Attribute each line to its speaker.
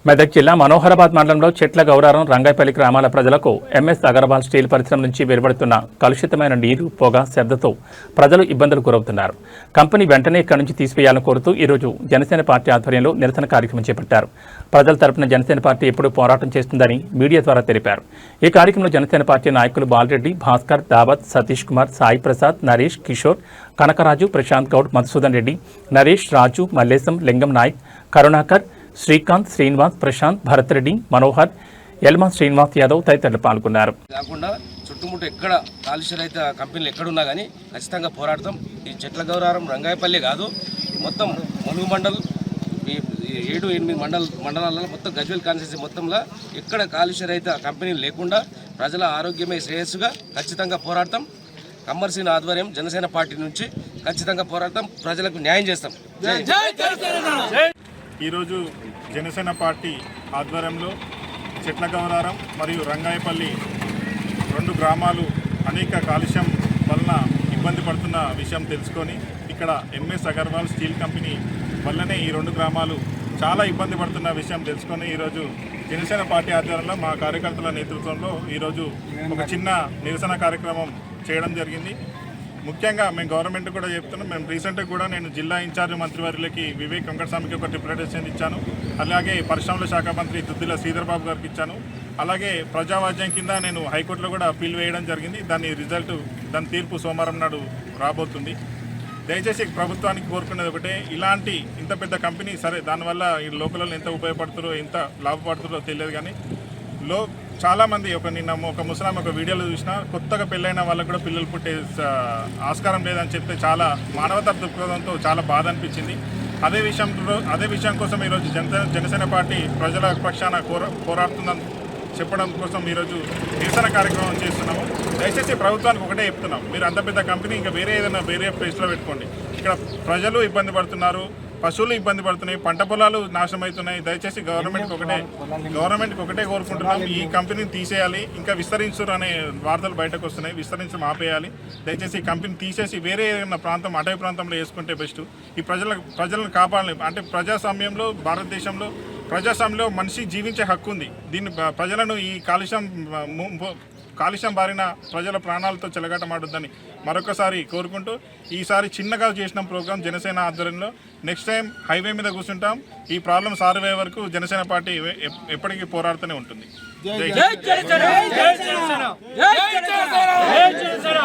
Speaker 1: మెదక్ జిల్లా మనోహరాబాద్ మండలంలో చెట్ల గౌరారం రంగాయపల్లి గ్రామాల ప్రజలకు ఎంఎస్ అగర్వాల్ స్టీల్ పరిశ్రమ నుంచి వెలువడుతున్న కలుషితమైన నీరు పొగ శబ్దతో ప్రజలు ఇబ్బందులకు గురవుతున్నారు. కంపెనీ వెంటనే ఇక్కడి నుంచి తీసివేయాలని కోరుతూ ఈరోజు జనసేన పార్టీ ఆధ్వర్యంలో నిరసన కార్యక్రమం చేపట్టారు. ప్రజల తరపున జనసేన పార్టీ ఎప్పుడూ పోరాటం చేస్తుందని మీడియా ద్వారా తెలిపారు. ఈ కార్యక్రమంలో జనసేన పార్టీ నాయకులు బాలరెడ్డి, భాస్కర్, దావత్, సతీష్ కుమార్, సాయి ప్రసాద్, నరేష్, కిషోర్, కనకరాజు, ప్రశాంత్ గౌడ్, మధుసూదన్ రెడ్డి, నరేష్, రాజు, మల్లేశం, లింగం నాయక్, కరుణాకర్, శ్రీకాంత్, శ్రీనివాస్, ప్రశాంత్, భరత్ రెడ్డి, మనోహర్, ఎల్మా శ్రీనివాస్ యాదవ్ తదితరులు పాల్గొన్నారు.
Speaker 2: కాకుండా చుట్టుముట్టు ఎక్కడ కాలుష్య రహిత కంపెనీలు ఎక్కడున్నా కానీ ఖచ్చితంగా పోరాడతాం. ఈ చెట్ల గౌరారం రంగాయపల్లి కాదు, మొత్తం ములుగు మండల్ 7-8 మండలాలలో మొత్తం గజ్వేల్ కాన్స్టిట్యూన్సీ మొత్తంలో ఎక్కడ కాలుష్య రహిత కంపెనీలు లేకుండా ప్రజల ఆరోగ్యమే శ్రేయస్సుగా ఖచ్చితంగా పోరాడతాం. కమ్మర్సీన ఆధ్వర్యం జనసేన పార్టీ నుంచి ఖచ్చితంగా పోరాడతాం, ప్రజలకు న్యాయం చేస్తాం.
Speaker 3: ఈరోజు జనసేన పార్టీ ఆధ్వర్యంలో చెట్ల గౌరారం మరియు రంగాయపల్లి 2 గ్రామాలు అనేక కాలుష్యం వలన ఇబ్బంది పడుతున్న విషయం తెలుసుకొని ఇక్కడ ఎంఎస్ అగర్వాల్ స్టీల్ కంపెనీ వల్లనే ఈ 2 గ్రామాలు చాలా ఇబ్బంది పడుతున్న విషయం తెలుసుకొని ఈరోజు జనసేన పార్టీ ఆధ్వర్యంలో మా కార్యకర్తల నేతృత్వంలో ఈరోజు ఒక చిన్న నిరసన కార్యక్రమం చేయడం జరిగింది. ముఖ్యంగా మేము గవర్నమెంట్ కూడా చెప్తున్నాం. మేము రీసెంట్గా కూడా నేను జిల్లా ఇన్ఛార్జ్ మంత్రివర్యులకి వివేక్ వెంకటస్వామికి ఒక రిప్రజెంటేషన్ ఇచ్చాను. అలాగే పరిశ్రమల శాఖ మంత్రి దుద్దిల శ్రీధర్ బాబు గారికి ఇచ్చాను. అలాగే ప్రజావాజ్యం కింద నేను హైకోర్టులో కూడా అప్పీల్ వేయడం జరిగింది. దాని తీర్పు సోమవారం నాడు రాబోతుంది. దయచేసి ప్రభుత్వానికి కోరుకునేది ఒకటే, ఇలాంటి ఇంత పెద్ద కంపెనీ సరే దానివల్ల ఈ లోకల్లో ఎంత ఉపయోగపడుతుందో ఎంత లాభపడుతుందో తెలియదు, కానీ చాలామంది నిన్న ఒక ముసలాం ఒక వీడియోలో చూసినా కొత్తగా పెళ్ళైన వాళ్ళకు కూడా పిల్లలు పుట్టే ఆస్కారం లేదని చెప్తే చాలా మానవతా దృక్పథంతో చాలా బాధ అనిపించింది. అదే విషయం కోసం ఈరోజు జనసేన పార్టీ ప్రజల పక్షాన పోరాడుతుందని చెప్పడం కోసం ఈరోజు నిరసన కార్యక్రమం చేస్తున్నాము. దయచేసి ప్రభుత్వానికి ఒకటే చెప్తున్నాం, మీరు అంత పెద్ద కంపెనీ ఇంకా వేరే ప్లేస్లో పెట్టుకోండి. ఇక్కడ ప్రజలు ఇబ్బంది పడుతున్నారు, పశువులు ఇబ్బంది పడుతున్నాయి, పంట పొలాలు నాశనం అవుతున్నాయి. దయచేసి గవర్నమెంట్కి ఒకటే కోరుకుంటున్నాం, ఈ కంపెనీని తీసేయాలి. ఇంకా విస్తరించరు అనే వార్తలు బయటకు వస్తున్నాయి, విస్తరించడం ఆపేయాలి. దయచేసి ఈ కంపెనీ తీసేసి వేరే ఏదైనా ప్రాంతం అటవీ ప్రాంతంలో వేసుకుంటే బెస్ట్. ఈ ప్రజలను కాపాడాలి. అంటే భారతదేశంలో ప్రజాస్వామ్యంలో మనిషి జీవించే హక్కు ఉంది. దీన్ని ప్రజలను ఈ కాలుష్యం బారిన ప్రజల ప్రాణాలతో చెలగాటమాడొద్దని మరొకసారి కోరుకుంటూ, ఈసారి చిన్నగా చేసిన ప్రోగ్రాం జనసేన ఆధ్వర్యంలో నెక్స్ట్ టైం హైవే మీద కూర్చుంటాం. ఈ ప్రాబ్లం సాల్వ్ అయ్యే వరకు జనసేన పార్టీ ఎప్పటికీ పోరాడుతూనే ఉంటుంది.